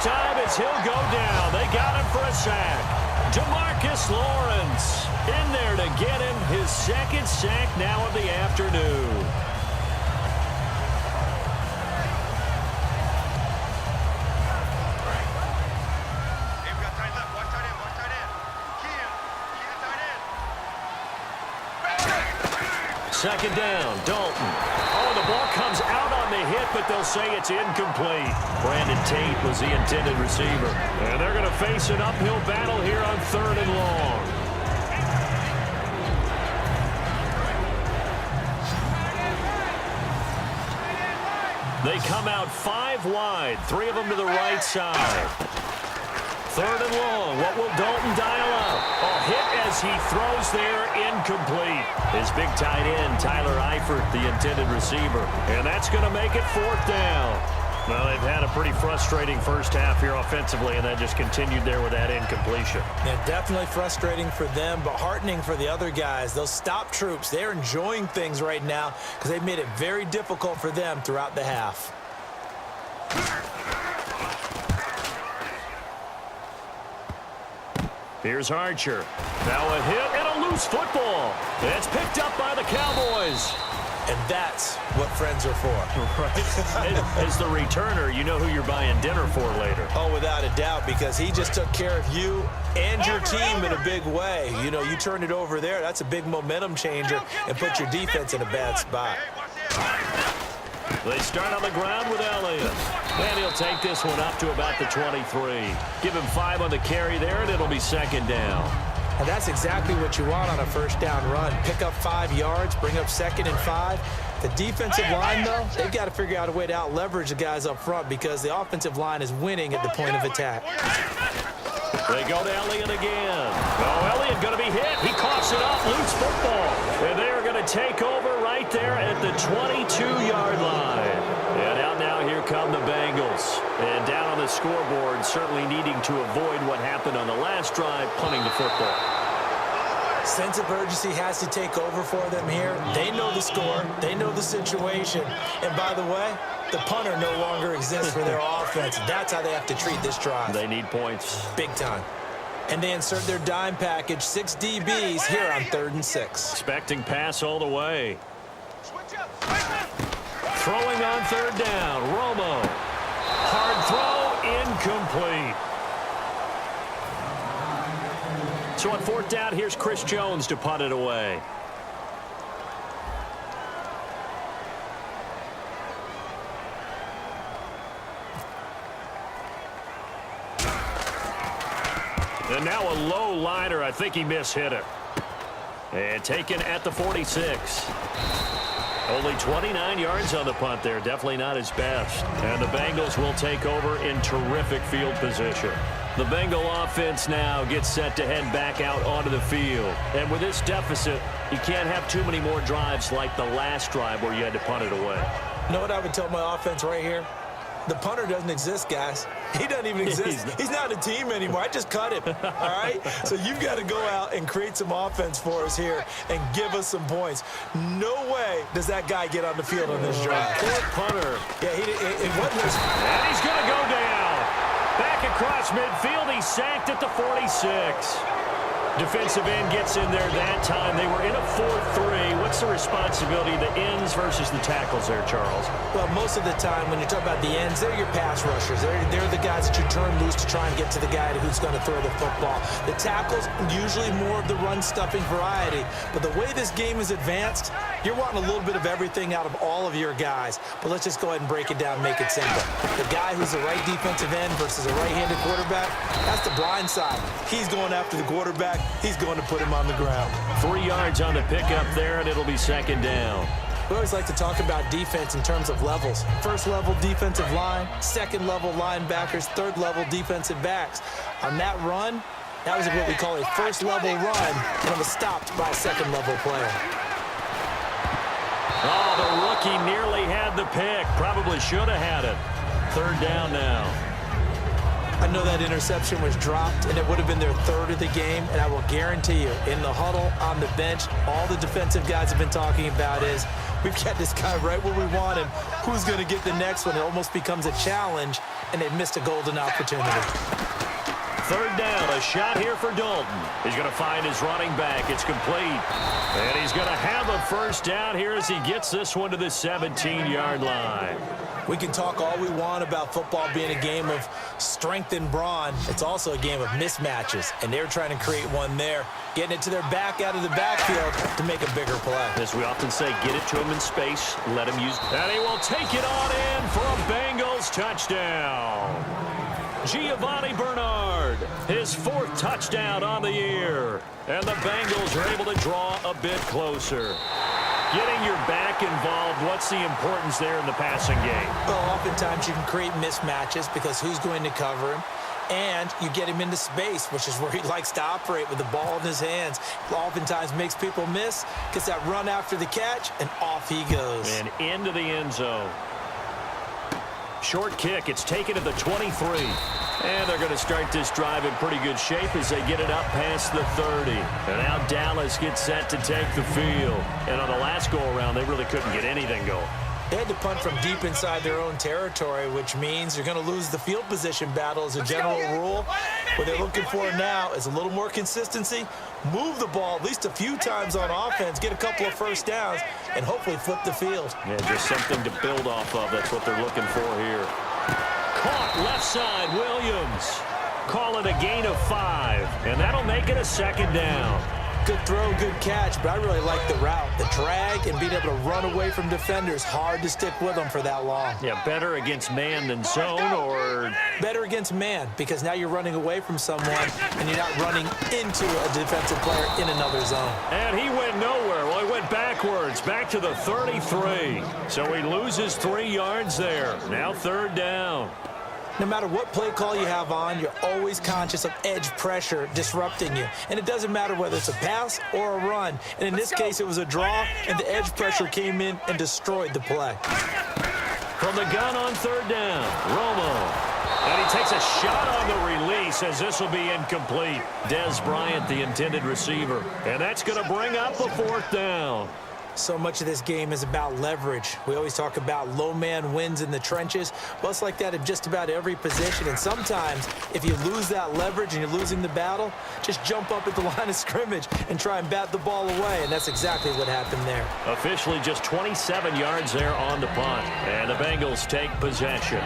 time as he'll go down. They got him for a sack. DeMarcus Lawrence in there to get him his second sack now of the afternoon. Second down, Dalton. Oh, the ball comes out on the hit, but they'll say it's incomplete. Brandon Tate was the intended receiver. And they're going to face an uphill battle here on 3rd and long. They come out 5 wide, 3 of them to the right side. 3rd and long. What will Dalton dial up? A hit as he throws there, incomplete. His big tight end, Tyler Eifert, the intended receiver. And that's going to make it 4th down. Well, they've had a pretty frustrating first half here offensively, and that just continued there with that incompletion. Yeah, definitely frustrating for them, but heartening for the other guys. Those stop troops, they're enjoying things right now because they've made it very difficult for them throughout the half. Here's Archer. Now a hit and a loose football. It's picked up by the Cowboys. And that's what friends are for. Right. As the returner, you know who you're buying dinner for later. Oh, without a doubt, because he just took care of you and your team in a big way. You know, you turned it over there. That's a big momentum changer and put your defense in a bad spot. They start on the ground with Elliott. And he'll take this one up to about the 23. Give him 5 on the carry there, and it'll be 2nd down. And that's exactly what you want on a first down run. Pick up 5 yards, bring up 2nd and 5. The defensive line, though, they've got to figure out a way to out-leverage the guys up front because the offensive line is winning at the point of attack. They go to Elliott again. Oh, Elliott going to be hit. He coughs it up, loose football. And they're going to take over right there at the 22-yard line. And out now, here come the Bengals. And down on the scoreboard, certainly needing to avoid what happened on the last drive, punting the football. Sense of urgency has to take over for them here. They know the score. They know the situation. And by the way, the punter no longer exists for their offense. That's how they have to treat this drive. They need points. Big time. And they insert their dime package, 6 DBs here on 3rd and 6. Expecting pass all the way. Throwing on 3rd down. Romo. Hard throw, incomplete. So on 4th down, here's Chris Jones to punt it away. And now a low liner. I think he mishit it. And taken at the 46. Only 29 yards on the punt there. Definitely not his best. And the Bengals will take over in terrific field position. The Bengal offense now gets set to head back out onto the field. And with this deficit, you can't have too many more drives like the last drive where you had to punt it away. You know what I would tell my offense right here? The punter doesn't exist, guys. He doesn't even exist. He's not a team anymore. I just cut him, all right? So you've got to go out and create some offense for us here and give us some points. No way does that guy get on the field on this drive. Poor punter. Yeah, it wasn't his. And he's going to go down. Back across midfield, he's sacked at the 46. Defensive end gets in there that time. They were in a 4-3. What's the responsibility of the ends versus the tackles there, Charles? Well, most of the time when you talk about the ends, they're your pass rushers. They're the guys that you turn loose to try and get to the guy who's going to throw the football. The tackles, usually more of the run-stuffing variety. But the way this game is advanced, you're wanting a little bit of everything out of all of your guys. But let's just go ahead and break it down and make it simple. The guy who's the right defensive end versus a right-handed quarterback, that's the blind side. He's going after the quarterback. He's going to put him on the ground. 3 yards on the pickup there, and it'll be 2nd down. We always like to talk about defense in terms of levels. First level defensive line, second level linebackers, third level defensive backs. On that run, that was what we call a first level run, and it was stopped by a second level player. Oh, the rookie nearly had the pick. Probably should have had it. 3rd down now. I know that interception was dropped, and it would have been their third of the game, and I will guarantee you, in the huddle, on the bench, all the defensive guys have been talking about is, we've got this guy right where we want him. Who's going to get the next one? It almost becomes a challenge, and they missed a golden opportunity. Third down, a shot here for Dalton. He's going to find his running back. It's complete. And he's going to have a first down here as he gets this one to the 17-yard line. We can talk all we want about football being a game of strength and brawn. It's also a game of mismatches, and they're trying to create one there, getting it to their back out of the backfield to make a bigger play. As we often say, get it to him in space, let him use. And he will take it on in for a Bengals touchdown. Giovanni Bernard, his fourth touchdown on the year. And the Bengals are able to draw a bit closer. Getting your back involved, what's the importance there in the passing game? Well, oftentimes you can create mismatches because who's going to cover him? And you get him into space, which is where he likes to operate with the ball in his hands. Oftentimes makes people miss, gets that run after the catch, and off he goes. And into the end zone. Short kick. It's taken to the 23. And they're going to start this drive in pretty good shape as they get it up past the 30. And now Dallas gets set to take the field. And on the last go-around, they really couldn't get anything going. They had to punt from deep inside their own territory, which means you're going to lose the field position battle as a general rule. What they're looking for now is a little more consistency, move the ball at least a few times on offense, get a couple of first downs, and hopefully flip the field. Yeah, just something to build off of. That's what they're looking for here. Caught left side, Williams. Call it a gain of 5, and that'll make it a second down. Good throw, good catch, but I really like the route. The drag and being able to run away from defenders, hard to stick with them for that long. Yeah, better against man than zone, or? Better against man, because now you're running away from someone and you're not running into a defensive player in another zone. And he went nowhere. Well, he went backwards, back to the 33. So he loses 3 yards there. Now third down. No matter what play call you have on, you're always conscious of edge pressure disrupting you. And it doesn't matter whether it's a pass or a run. And in this case, it was a draw, and the edge pressure came in and destroyed the play. From the gun on third down, Romo. And he takes a shot on the release as this will be incomplete. Dez Bryant, the intended receiver. And that's going to bring up a fourth down. So much of this game is about leverage. We always talk about low man wins in the trenches. Well, it's like that in just about every position. And sometimes, if you lose that leverage and you're losing the battle, just jump up at the line of scrimmage and try and bat the ball away. And that's exactly what happened there. Officially just 27 yards there on the punt. And the Bengals take possession.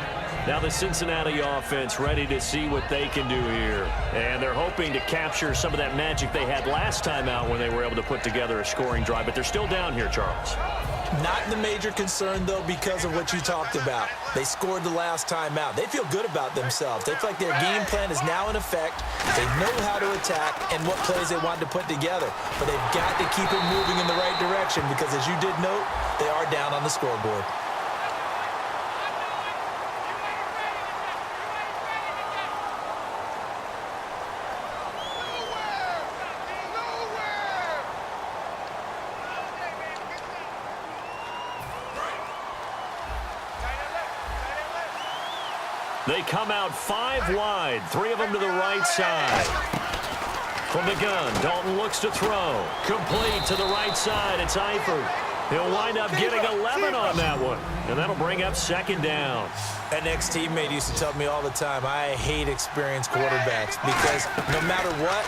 Now the Cincinnati offense ready to see what they can do here. And they're hoping to capture some of that magic they had last time out when they were able to put together a scoring drive. But they're still down here, Charles. Not the major concern, though, because of what you talked about. They scored the last time out. They feel good about themselves. They feel like their game plan is now in effect. They know how to attack and what plays they want to put together. But they've got to keep it moving in the right direction because, as you did note, they are down on the scoreboard. They come out 5 wide, 3 of them to the right side. From the gun, Dalton looks to throw. Complete to the right side, it's Eifert. He'll wind up getting 11 on that one, and that'll bring up second down. An ex-teammate used to tell me all the time, I hate experienced quarterbacks because no matter what,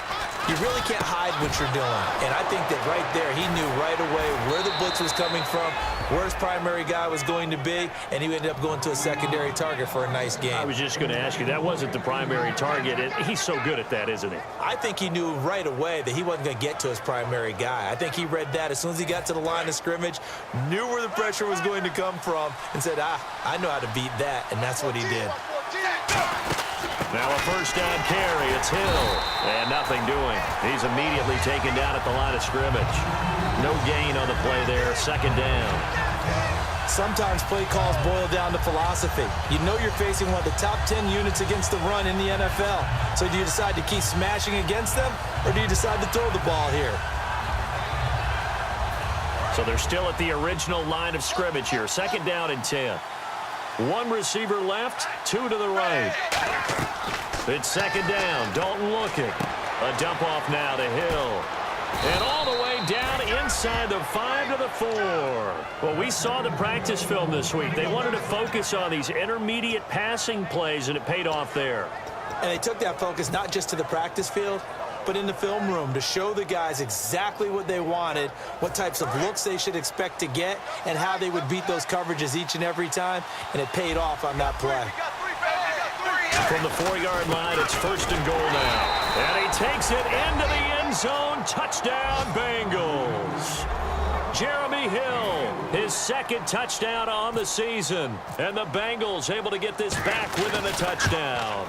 you really can't hide what you're doing. And I think that right there, he knew right away where the blitz was coming from, where his primary guy was going to be, and he ended up going to a secondary target for a nice game. I was just going to ask you, that wasn't the primary target. He's so good at that, isn't he? I think he knew right away that he wasn't going to get to his primary guy. I think he read that as soon as he got to the line of scrimmage, knew where the pressure was going to come from, and said, I know how to beat that, and that's what he did. Now a first down carry. It's Hill. And nothing doing. He's immediately taken down at the line of scrimmage. No gain on the play there. Second down. Sometimes play calls boil down to philosophy. You know you're facing one of the top 10 units against the run in the NFL. So do you decide to keep smashing against them, or do you decide to throw the ball here? So they're still at the original line of scrimmage here. Second down and 10. 1 receiver left, 2 to the right. It's second down. Dalton looking. A dump off now to Hill. And all the way down inside the 5 to the 4. Well, we saw the practice film this week. They wanted to focus on these intermediate passing plays, and it paid off there. And they took that focus not just to the practice field, but in the film room to show the guys exactly what they wanted, what types of looks they should expect to get, and how they would beat those coverages each and every time, and it paid off on that play. From the 4-yard line, it's first and goal now. And he takes it into the end zone. Touchdown, Bengals. Jeremy Hill, his second touchdown on the season. And the Bengals able to get this back within a touchdown.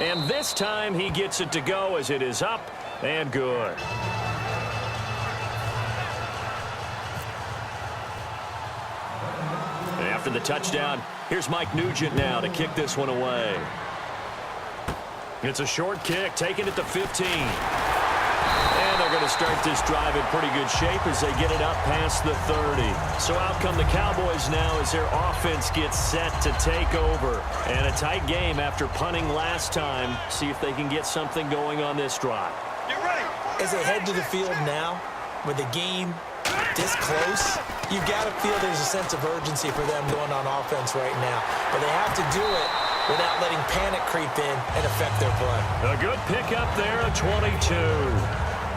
And this time he gets it to go as it is up and good. And after the touchdown, here's Mike Nugent now to kick this one away. It's a short kick, taking it to 15. And they're going to start this drive in pretty good shape as they get it up past the 30. So out come the Cowboys now as their offense gets set to take over. And a tight game after punting last time. See if they can get something going on this drive. Get ready. As they head to the field now, with the game this close, you've got to feel there's a sense of urgency for them going on offense right now. But they have to do it without letting panic creep in and affect their play. A good pickup there, a 22.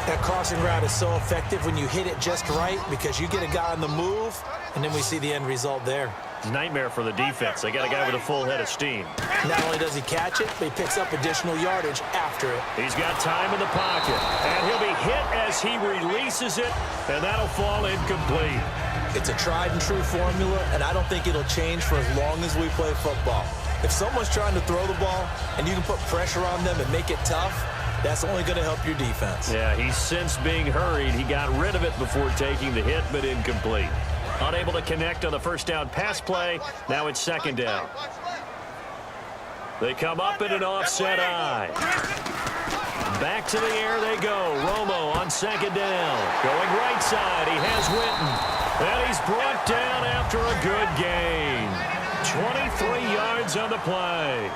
That crossing route is so effective when you hit it just right because you get a guy on the move, and then we see the end result there. It's a nightmare for the defense. They got a guy with a full head of steam. Not only does he catch it, but he picks up additional yardage after it. He's got time in the pocket, and he'll be hit as he releases it, and that'll fall incomplete. It's a tried-and-true formula, and I don't think it'll change for as long as we play football. If someone's trying to throw the ball and you can put pressure on them and make it tough, that's only going to help your defense. Yeah, he's since being hurried. He got rid of it before taking the hit, but incomplete. Unable to connect on the first down pass play. Now it's second down. They come up in an offset eye. Back to the air they go. Romo on second down. Going right side. He has Witten. And he's brought down after a good gain. 23 yards on the play.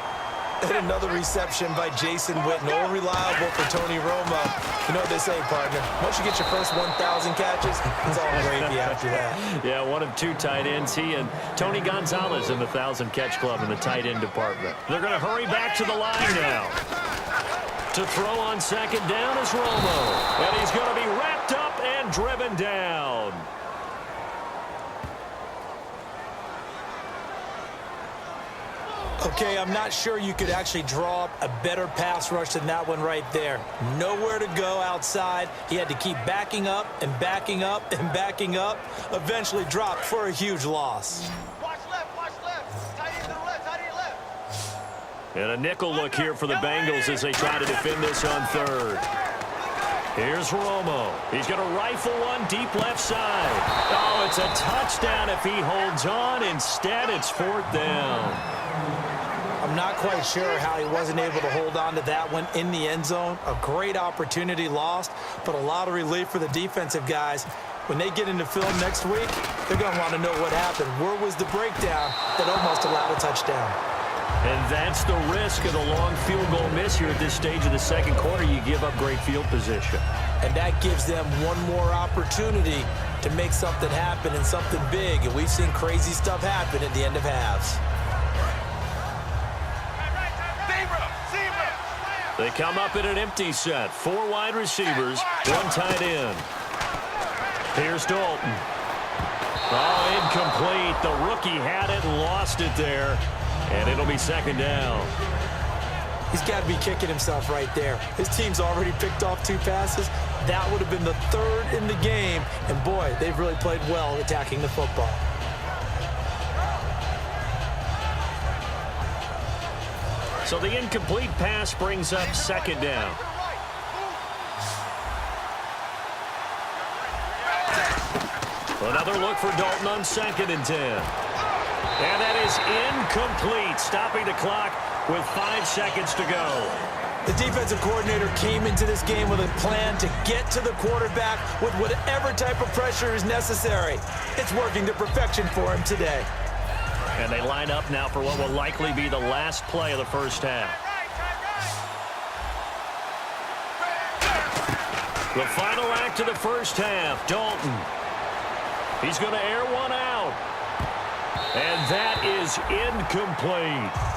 And another reception by Jason Witten. All reliable for Tony Romo. You know what they say, partner. Once you get your first 1,000 catches, it's all gravy after that. Yeah, one of two tight ends. He and Tony Gonzalez in the 1,000-catch club in the tight end department. They're going to hurry back to the line now. To throw on second down is Romo. And he's going to be wrapped up and driven down. Okay, I'm not sure you could actually draw up a better pass rush than that one right there. Nowhere to go outside. He had to keep backing up and backing up and backing up. Eventually dropped for a huge loss. Watch left. Tight end to the left, tight end left. And a nickel look here for the Bengals as they try to defend this on third. Here's Romo. He's going to rifle one deep left side. Oh, it's a touchdown if he holds on. Instead, it's fourth down. I'm not quite sure how he wasn't able to hold on to that one in the end zone. A great opportunity lost, but a lot of relief for the defensive guys. When they get into film next week, they're going to want to know what happened. Where was the breakdown that almost allowed a touchdown? And that's the risk of the long field goal miss here at this stage of the second quarter. You give up great field position. And that gives them one more opportunity to make something happen and something big. And we've seen crazy stuff happen at the end of halves. They come up in an empty set. 4 wide receivers, 1 tight end. Here's Dalton. Oh, incomplete. The rookie had it and lost it there. And it'll be second down. He's got to be kicking himself right there. His team's already picked off 2 passes. That would have been the 3rd in the game. And, boy, they've really played well attacking the football. So the incomplete pass brings up second down. Another look for Dalton on 2nd and 10. And that is incomplete, stopping the clock with 5 seconds to go. The defensive coordinator came into this game with a plan to get to the quarterback with whatever type of pressure is necessary. It's working to perfection for him today. And they line up now for what will likely be the last play of the first half. The final act of the first half, Dalton. He's going to air one out. And that is incomplete.